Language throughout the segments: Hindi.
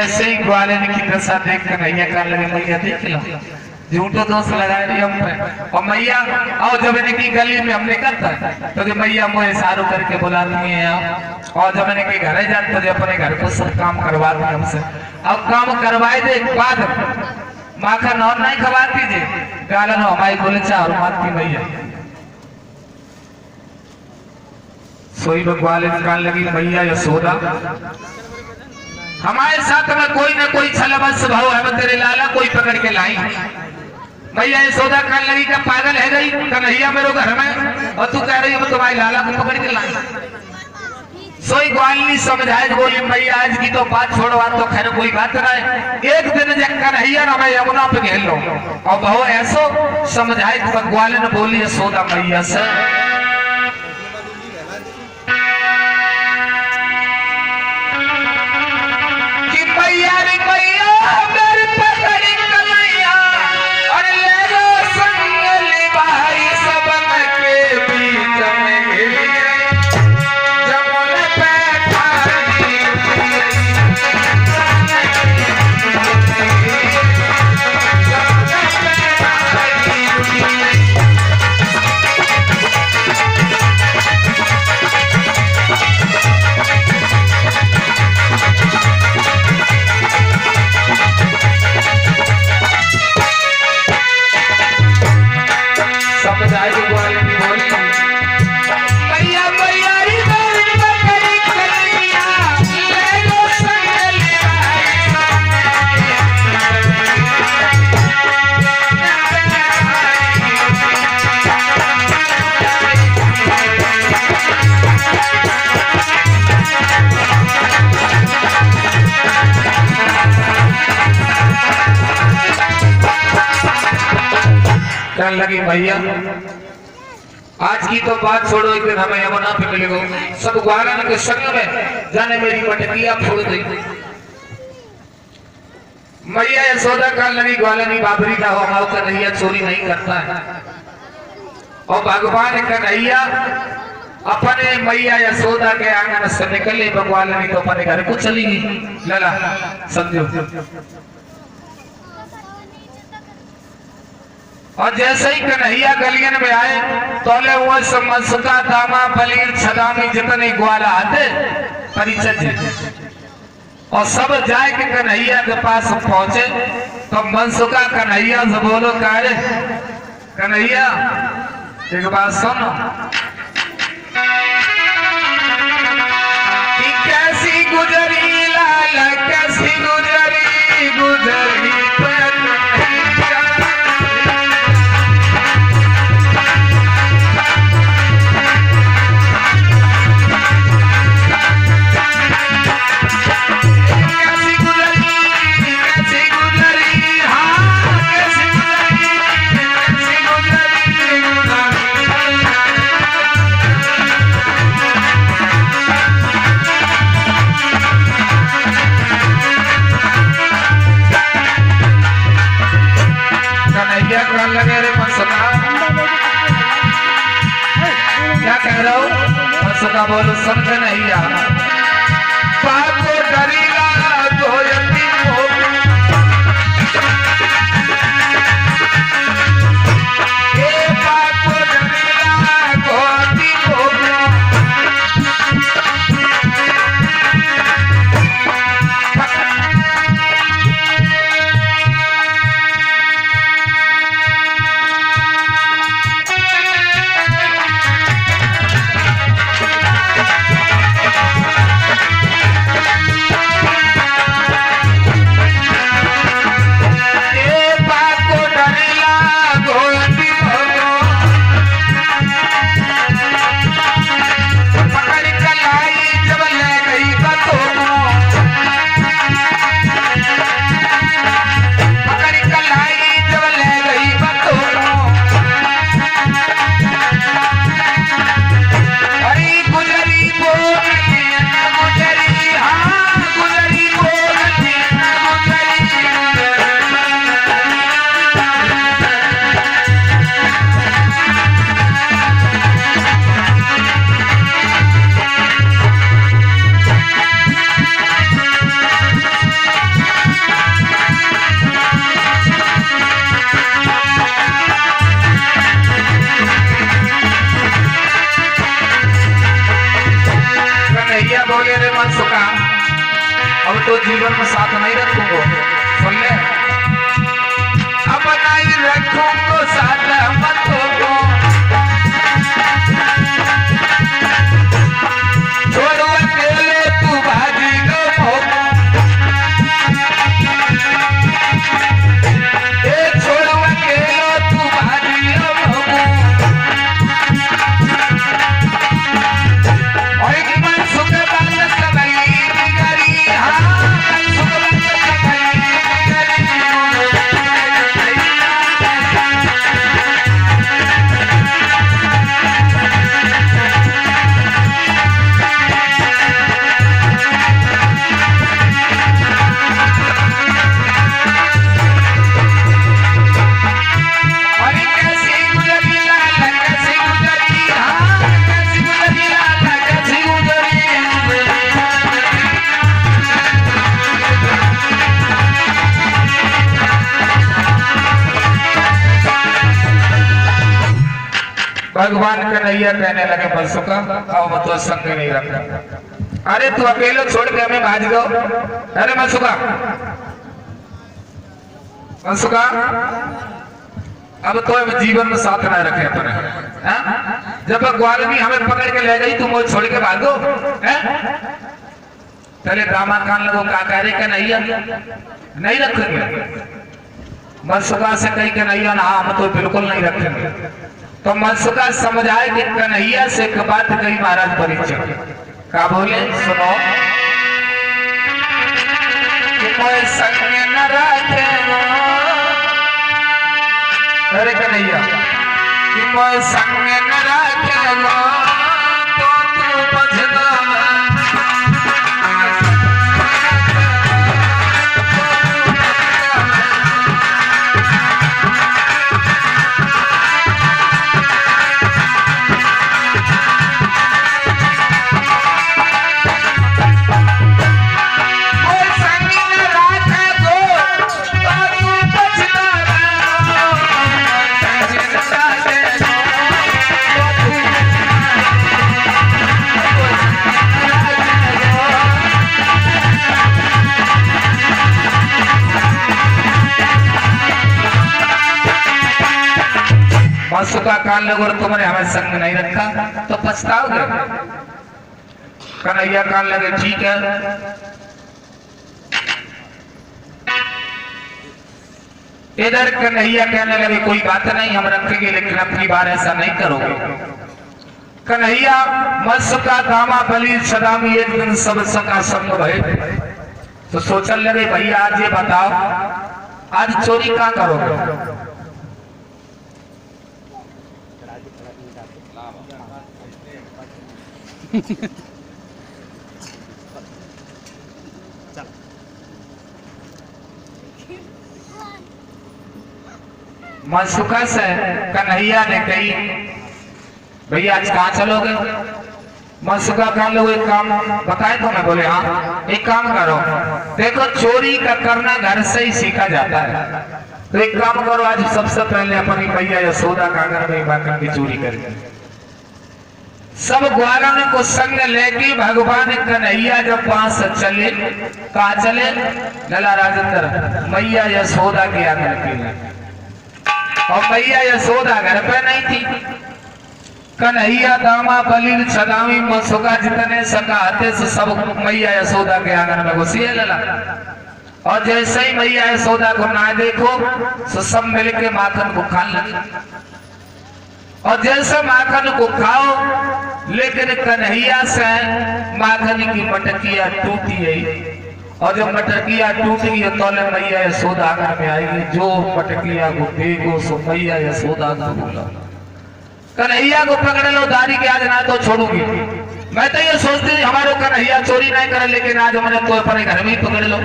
जैसे ही ग्वालिन की दशा देख कर मैया कहने लगे मैया देख लो झूठो दोष लगाए रही हम पे। और मैया और जब इन्हें की गली में हमने करता तो जो मैया मुझे इशारों करके बुलाती है और जब इन्हें के घर जाते तो अपने घर को सब काम करवाती है हमसे। अब काम करवाए दे बाद माखन और नहीं खवाती जे गालन हमारी बोले और मारती मैया सोई भगवान कहने लगी मैया यशोदा हमारे साथ में कोई न कोई छलबस भाव है तेरे लाला कोई पकड़ के लाई। मैया यशोदा कहने लगी क्या पागल है गई कन्हैया मेरे घर में और तू कह रही हो तुम्हारी लाला को पकड़ के लाई। सोई ग्वालिनी समझाए बोली मैया आज की तो बात छोड़वा तो खैर कोई बात नहीं एक दिन जब कन्हैया ना मैं यमुना पे घेर लो और बहु ऐसो समझाए तो ग्वालिन बोली यशोदा मैया से कि मैया रे मैया मेरे पकड़ कन्हैया और ले लो संग ले भाई सबन के बीच में घिर लगी भैया आज की तो बात छोड़ो एक दिन हमें यमुना पे मिलेगो सब ग्वालन के संग में जाने मेरी मटकिया फोड़ दी। मैया यशोदा कहने लगी ग्वालनी बाबरी ना हो माओ कन्हैया चोरी नहीं करता है और भगवान कन्हैया अपने मैया यशोदा के आंगन से निकले ग्वालनी तो अपने घर को चली गई। लला समझो और जैसे ही कन्हैया गलियन में आए तोले हुए समसुका दामा बलीर छदामी जितने ग्वाला आते परिचय और सब जाए के कन्हैया के पास पहुंचे तो मनसुका कन्हैया से बोलो कारे कन्हैया एक बात सुनो कि कैसी गुजरी लाल कैसी गुजरी गुजरी लगे रे मनसुका क्या कह रहा हूँ मनसुका बोलो समझ नहीं आ बात को डरीला तो यतीम हो ये बात को डरीला तो यतीम हो तो जीवन में साथ नहीं रखूंगा। सुन ले, अब नहीं रखूंगा साथ मत हो, छोड़ो अकेले तू भाजी को भोग, छोड़ो अकेले तू भाजी को भोग, और एक मन सुख बात सबई करी, हाँ सुख बात सबई भगवान कन्हैया कहने लगे बंसुका अब तो संग नहीं रखा। अरे तू अकेले छोड़ के हमें भाज गो। अरे बंसुका, बंसुका अब तो जीवन में साथ न रखे अपने। जब ग्वालनी हमें पकड़ के ले गई तुम वो छोड़ के भागो। चले ड्रामा कान लगो का करे कन्हैया नहीं रखेंगे। बंसुका से कही कन्हैया ना हम तो बिल्कुल नहीं रखेंगे। तो मनसुका समझ आए कि कन्हैया से एक बात कही महाराज परीक्षित का बोले सुनो कि कोई संग न रखे, अरे कन्हैया कि कोई संग न रखे तो तू पछता का कान लगो और तुमने हमें संग नहीं रखा तो पछताओगे। कन्हैया कान लगे ठीक है, इधर कन्हैया कहने लगे कोई बात नहीं हम रखेंगे लेकिन अपनी बार ऐसा नहीं करोगे। कन्हैया मनसुका दामा बलि सदामी एक दिन सब सका संग भय तो सोचने लगे भैया आज ये बताओ आज चोरी कहाँ करोगे। मनसुका से कन्हैया ने कही भैया आज कहाँ चलोगे। मनसुका कहा लो एक काम बताए तो मैं बोले हाँ एक काम करो, देखो चोरी का करना घर से ही सीखा जाता है, तो एक काम करो आज सबसे पहले अपनी मैया यशोदा का घर में माखन की चोरी करेंगे। सब ग्वालों को संग लेके भगवान कन्हैया जब वहां से चले कहा चले लला राजेंद्र मैया यशोदा के आंगन के, और मैया यशोदा घर पे नहीं थी। कन्हैया दामा बलि सदामी मनसुका जितने सका आते से सब मैया यशोदा के आंगन में घुसिए लला, और जैसे ही मैया यशोदा को ना देखो तो सब मिलके माखन को खाने लगे, और जैसे माखन को खाओ लेकिन कन्हैया से माखन की मटकिया टूटी है, और जब मटकिया टूटी है तो मैया यशोदा आंगन में आएगी, जो मटकिया को देखो सो मैया यशोदा को बोला कन्हैया को पकड़ लो दारी के आज ना तो छोड़ूंगी। मैं तो ये सोचती थी हमारे कन्हैया चोरी नहीं करे, लेकिन आज हमने तो अपने घर में ही पकड़ लो।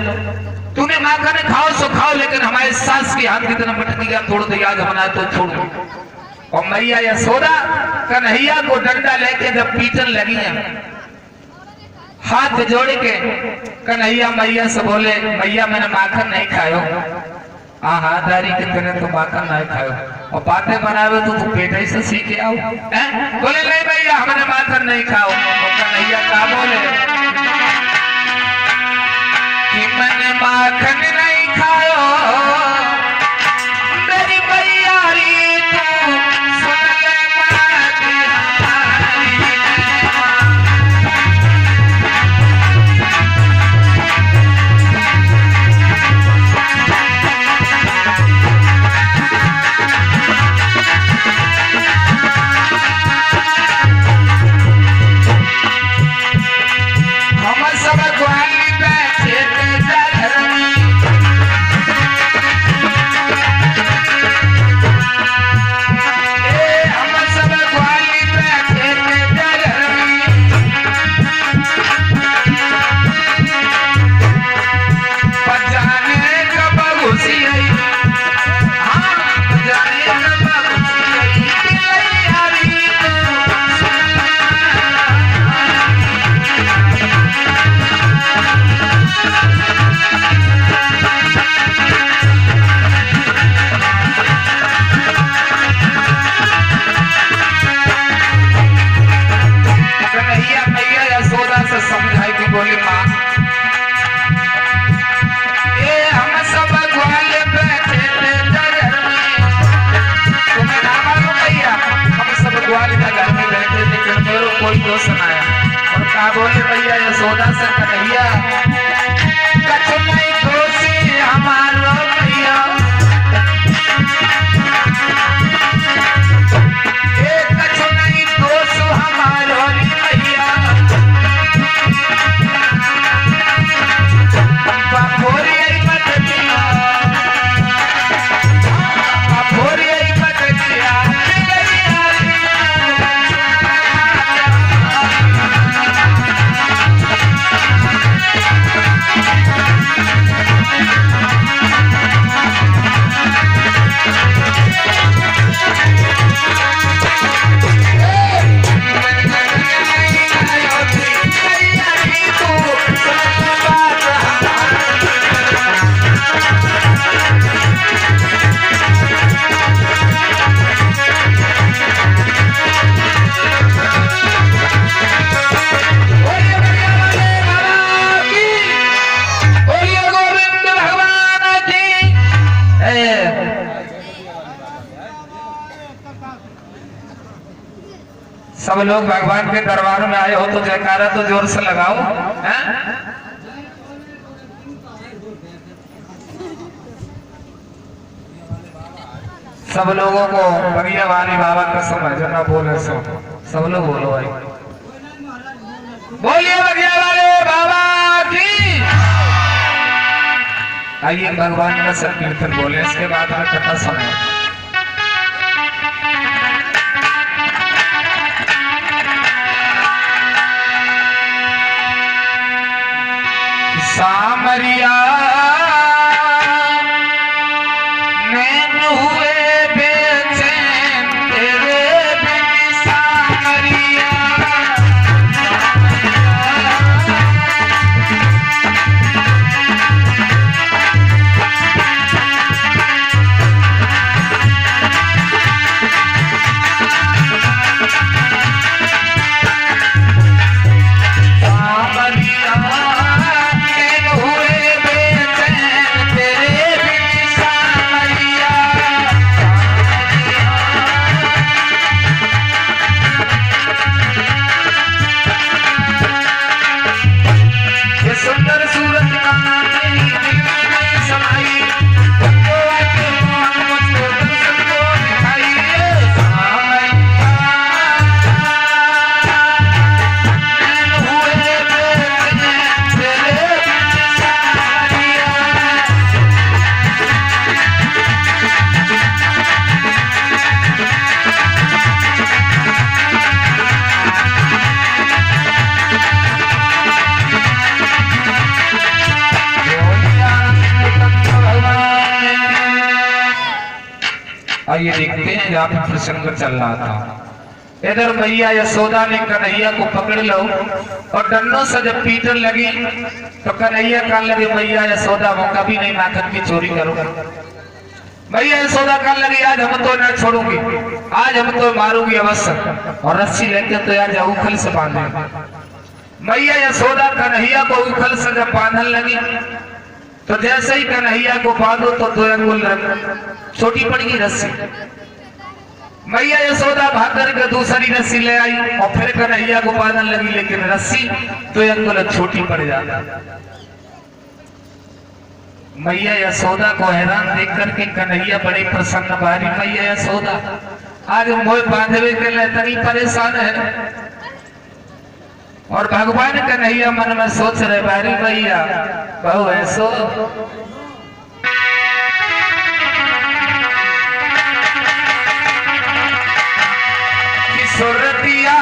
तूने माखन खाओ सो खाओ लेकिन हमारे सास की हाथ की तरह मटकिया तोड़ दी, आज हमने तो छोड़ूंगी। और मैया यशोदा कन्हैया को डंडा लेके जब पीटन लगी है, हाथ जोड़ के कन्हैया मैया से बोले मैया मैंने माखन नहीं खायो। हाँ दारी कितने तो माखन नहीं खायो, और बातें बनावे तो तू पेट से सीखे आओ। बोले नहीं भैया हमने माखन नहीं खाओ। कन्हैया का बोले बोली माँ ये हम सब ग्वाल बैठे थे घर में, तुम्हें ना मालूम भैया हम सब ग्वाल का घर में बैठे थे फिर मेरे कोई दोस्त ना आया और कहा बोले भैया यशोदा से कन्हैया कछु नहीं दोषी हमारो भैया ये कछु नहीं दोष हमारो भैया बापोरी आई बदलिया बापोरी आई बदलिया सब लोग भगवान के दरबार में आए हो तो जयकारा तो जोर से लगाओ हैं? सब लोगों को बगिया वाली बाबा का समझना बोले सब लोग बोलो भाई बोलिए बगिया वाले बाबा की। आइए भगवान का संकीर्तन बोले इसके बाद में कथा सुनाए। सामरिया नैन हुए बेचैन तेरे बिन सामरिया आइए देखते हैं जहाँ पे प्रसंग चल रहा था। इधर मैया यशोदा ने कन्हैया को पकड़ लो और डंडों से जब पीटने लगी तो कन्हैया कहने लगे मैया यशोदा वो कभी नहीं माखन की चोरी करूंगा। मैया यशोदा कहने लगी आज हम तो न छोड़ूंगी, आज हम तो मारूंगी अवश्य और रस्सी लेके तो आज उखल से बांधेंगे। मैया यशोदा कन्हैया को उखल से जब बांधने लगी तो जैसे ही कन्हैया को बांधो तो 2 अंगुल छोटी पड़ गई रस्सी। मैया यशोदा भाग करके दूसरी रस्सी ले आई और फिर कन्हैया को बांधने लगी लेकिन रस्सी 2 अंगुल छोटी पड़ जाती। मैया यशोदा को हैरान देख करके कन्हैया बड़े प्रसन्न भारी मैया यशोदा आज मोह बांधवे के लिए तनी परेशान है। और भगवान कन्हैया मन में सोच रहे बारी मैया बहु ऐसो सुरतिया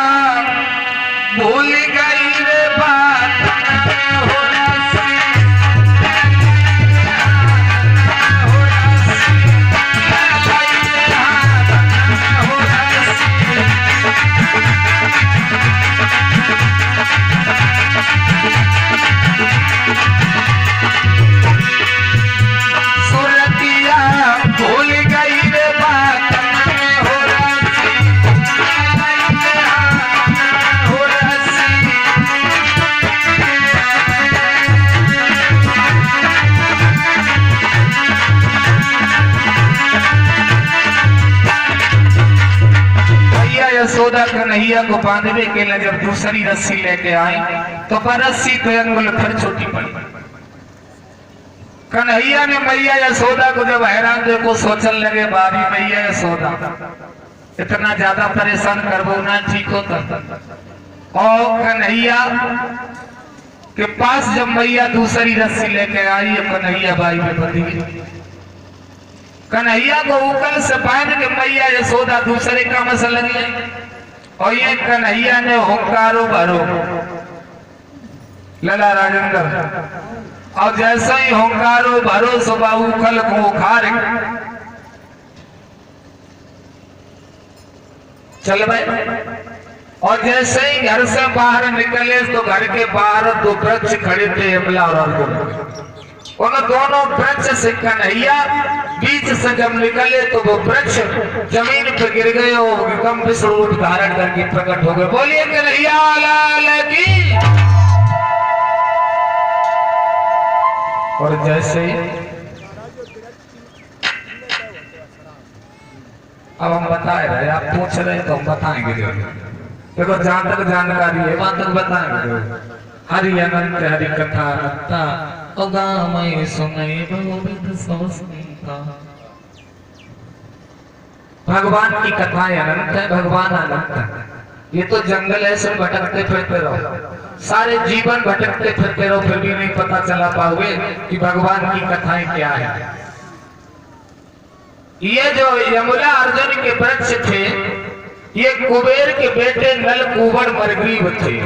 भूल गई रे बात हो कन्हैया को बांधने के लिए जब दूसरी रस्सी लेके आई तो पर रस्सी तो अंगुल फिर छोटी पड़ी। कन्हैया ने मैया यशोदा को जब हैरान देखो सोचने लगे बारी मैया यशोदा इतना ज्यादा परेशान करबो ना ठीक होता। और कन्हैया के पास जब मैया दूसरी रस्सी लेके आई कन्हैया बाई में बंधी गई। कन्हैया को उकल से बांध के मैया यशोदा दूसरे काम से लगी और ये कन्हैया ने हुंकारो भरो लला राजेंद्र और जैसे ही हुंकारो भरो सुबह उखल को उखाड़ चल भाई। और जैसे ही घर से बाहर निकले तो घर के बाहर दो वृक्ष खड़े थे यमला और अर्जुन। उन दोनों वृक्ष से कन्हैया बीच से जब निकले तो वो वृक्ष जमीन पर गिर गए और गंभीर स्वरूप धारण करके प्रकट हो गए। बोलिए कन्हैया लाल की। और जैसे ही अब हम बता रहे आप पूछ रहे तो हम बताएंगे देखो जहां तक जानकारी है वहां तक बताएंगे। हरि अनंत हरि कथा भगवान की कथाएं अनंत है, भगवान अनंत है। ये तो जंगल ऐसे भटकते फिरते रहो सारे जीवन भटकते फिरते रहो फिर भी नहीं पता चला पाओगे कि भगवान की कथाएं क्या है। ये जो यमुना अर्जुन के वृक्ष थे ये कुबेर के बेटे नल कुंवर मरग्रीव थे।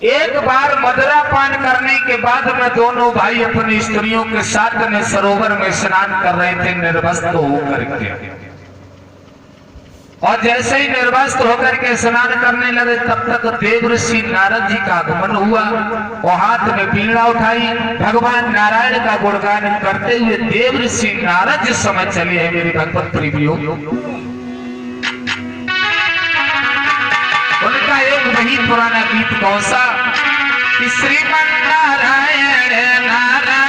एक बार मदरा पान करने के बाद में दोनों भाई अपनी स्त्रियों के साथ में सरोवर में स्नान कर रहे थे निर्वस्त्र होकर के। और जैसे ही निर्वस्त्र होकर के स्नान करने लगे तब तक देव ऋषि नारद जी का आगमन हुआ और हाथ में बीड़ा उठाई भगवान नारायण का गुणगान करते हुए देव ऋषि नारद जिस समय चले हैं मेरे भगवत प्रियो। उनका एक वही पुराना गीत कौन सा कि श्रीमन नारायण नारायण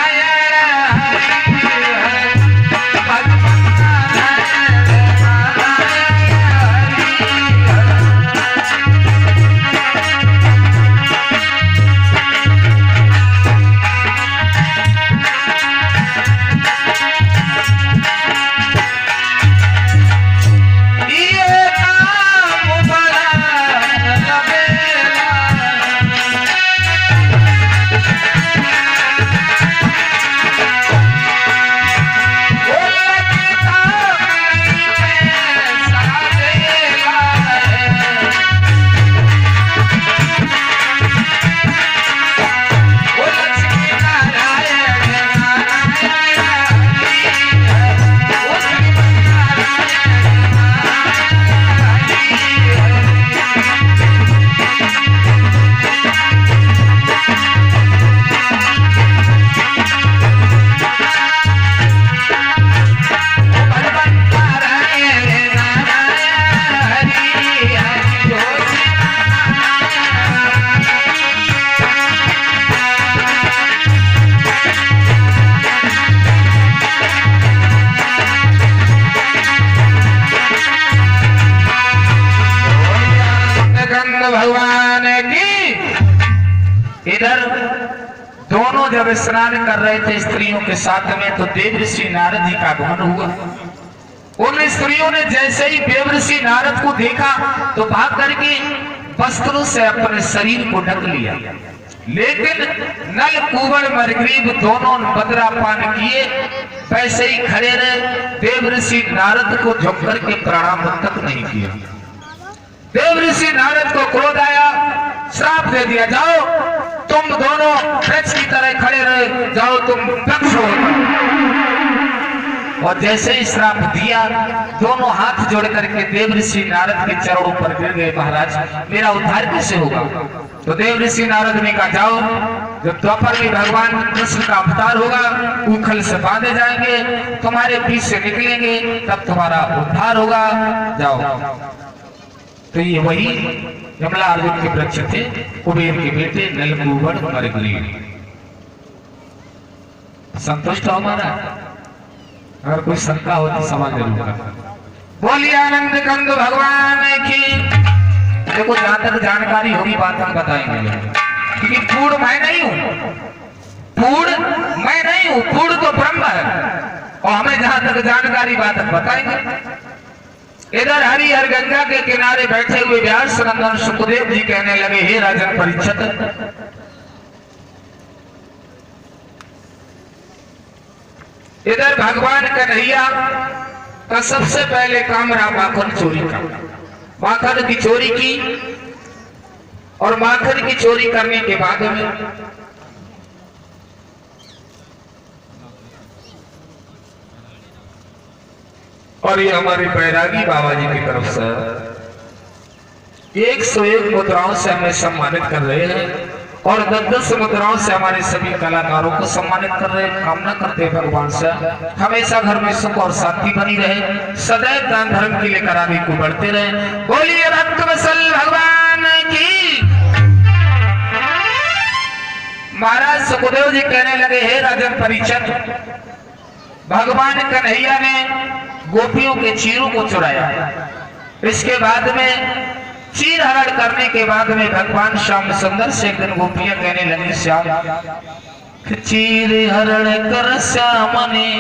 भगवान की। इधर दोनों जब स्नान कर रहे थे स्त्रियों के साथ में तो देव ऋषि नारद जी का आगमन हुआ। उन स्त्रियों ने जैसे ही देव ऋषि नारद को देखा तो भाग करके वस्त्रों से अपने शरीर को ढक लिया। लेकिन नल कुंवर मरग्रीव दोनों बदरा पान किए वैसे ही खड़े रहे। देव ऋषि नारद को झुक करके प्रणाम तक नहीं किया। देव ऋषि नारद को क्रोध आया श्राप दे दिया जाओ तुम दोनों वृक्ष की तरह खड़े रहे जाओ तुम वृक्ष हो। और जैसे ही श्राप दिया दोनों हाथ जोड़ करके देव ऋषि नारद के चरणों पर गिर गए। महाराज मेरा उद्धार कैसे होगा। तो देव ऋषि नारद ने कहा जाओ जब द्वापर में भगवान कृष्ण का अवतार होगा उखल से बांधे जाएंगे तुम्हारे बीच से निकलेंगे तब तुम्हारा उद्धार होगा जाओ। तो ये वही यमला अर्जुन के वृक्ष थे कुबेर के बेटे नल कुंवर मरग्रीव। संतुष्ट हो हमारा। अगर कोई शंका हो तो सवाल जरूर करना। बोलिए आनंद कंद भगवान की। देखो जहां तक जानकारी होगी बात हम बताएंगे, क्योंकि पूर्ण मैं नहीं हूं, पूर्ण मैं नहीं हूं, पूर्ण तो ब्रह्म है, और हमें जहां तक जानकारी बात बताएंगे। इधर हरिहर गंगा के किनारे बैठे हुए व्यास नंदन सुखदेव जी कहने लगे, हे राजन परीक्षित, इधर भगवान कन्हैया का सबसे पहले काम रहा माखन चोरी का। माखन की चोरी की, और माखन की चोरी करने के बाद में और ये हमारे बैरागी बाबा जी की तरफ से 101 मुद्राओं से हमें सम्मानित कर रहे हैं, और 10-10 मुद्राओं से हमारे सभी कलाकारों को सम्मानित कर रहे हैं। कामना करते हैं भगवान से हमेशा घर में सुख और शांति बनी रहे, सदैव दान धर्म के लिए करावी को बढ़ते रहे। बोलिए रत्नवसल भगवान की। महाराज सुखदेव जी कहने लगे, हे राजन परीक्षित, भगवान कन्हैया ने गोपियों के चीरों को चुराया। इसके बाद में चीर हरण करने के बाद में भगवान श्याम सुंदर से एक दिन गोपियां कहने लगी, श्याम चीर हरण कर श्याम ने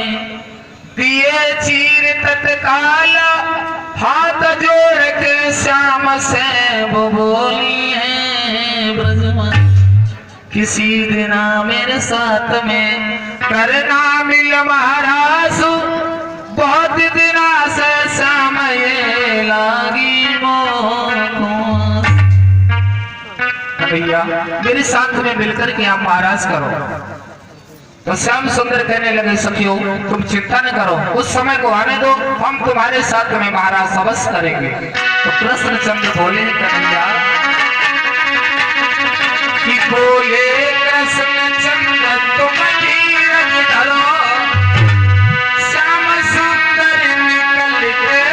दिए चीर तत्काल, हाथ जोड़ के श्याम से वो बोली है ब्रजमान, किसी दिन मेरे साथ में करना मिल महाराज, बहुत दिना से समय लागी भैया, मेरे साथ में मिलकर के आप महाराज करो। तो श्याम सुंदर कहने लगे, सखियों तुम चिंता न करो, उस समय को आने दो, हम तुम्हारे साथ में महाराज अवश्य करेंगे। तो कृष्णचंद्र बोले, कन्हैया कि बोले कृष्णचंद्र तुम धीरज धरो, श्याम सुंदर निकल के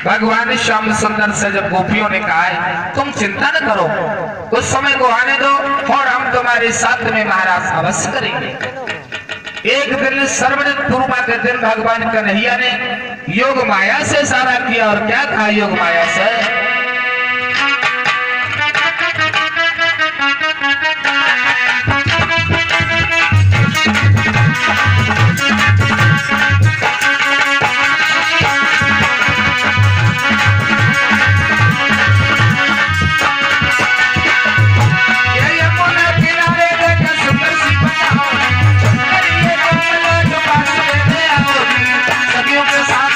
भगवान श्याम सुंदर से जब गोपियों ने कहा है तुम चिंता न करो, उस समय को आने दो और हम तुम्हारे साथ में महाराज अवश्य करेंगे। एक दिन सर्वण पूर्णिमा के दिन भगवान कन्हैया ने योग माया से इशारा किया, और क्या कहा योग माया से, सखियों के साथ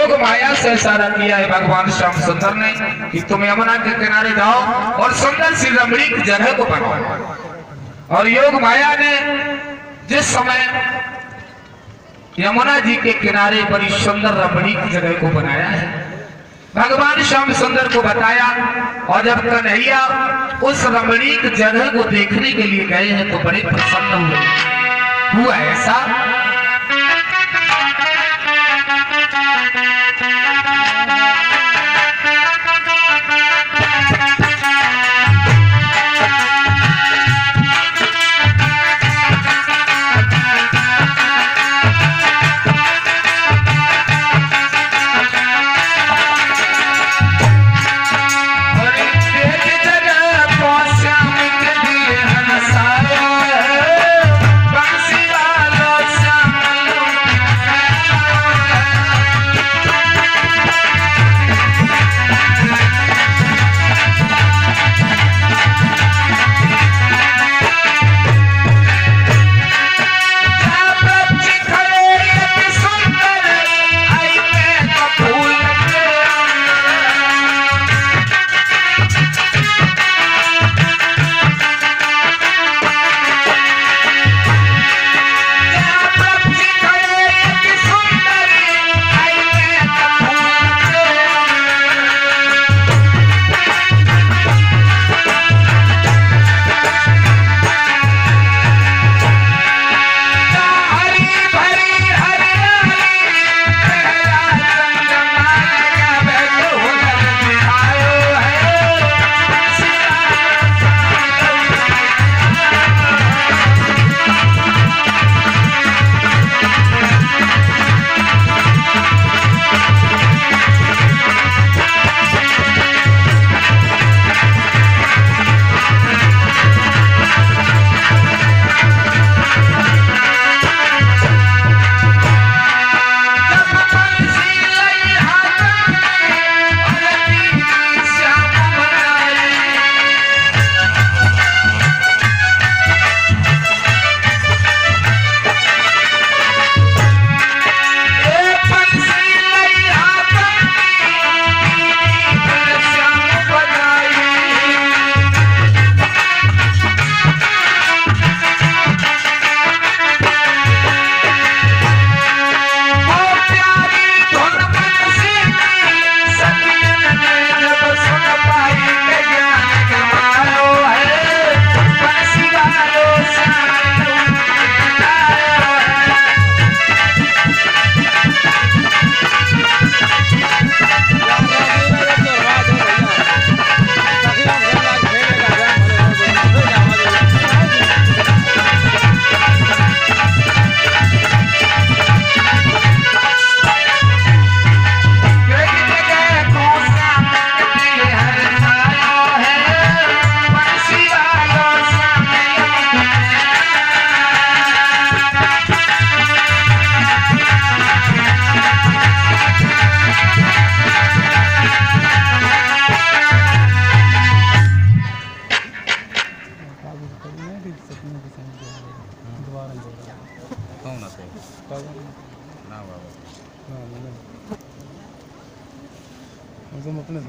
योग माया से इशारा किया है भगवान श्याम सुंदर ने कि तुम यमुना के किनारे जाओ और सुंदर सी रमणीक जगह को बनाओ। और योग माया ने जिस समय यमुना जी के किनारे बड़ी सुंदर रमणीक जगह को बनाया है, भगवान श्याम सुंदर को बताया। और जब कन्हैया उस रमणीक जगह को देखने के लिए गए हैं तो बड़े प्रसन्न हुए। हुआ ऐसा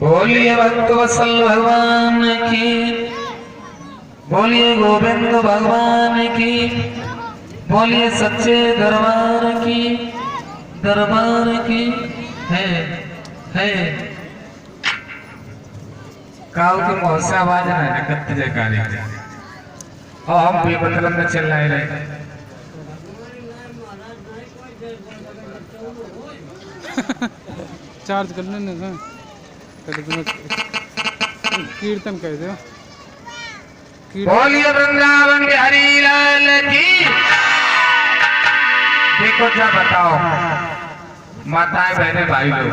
बोलिए भक्त वत्सल भगवान की, बोलिए गोविंद भगवान की, बोलिए सच्चे दरबार की है काल के मौसा आवाज ना कत्ते जयकारी और हम बेमतलब में चल रहे चार्ज कर लेने ना कीर्तन कर दो। बोलिए वृंदावन बिहारी लाल की। देखो क्या बताओ माताएं बहने भाई लोग,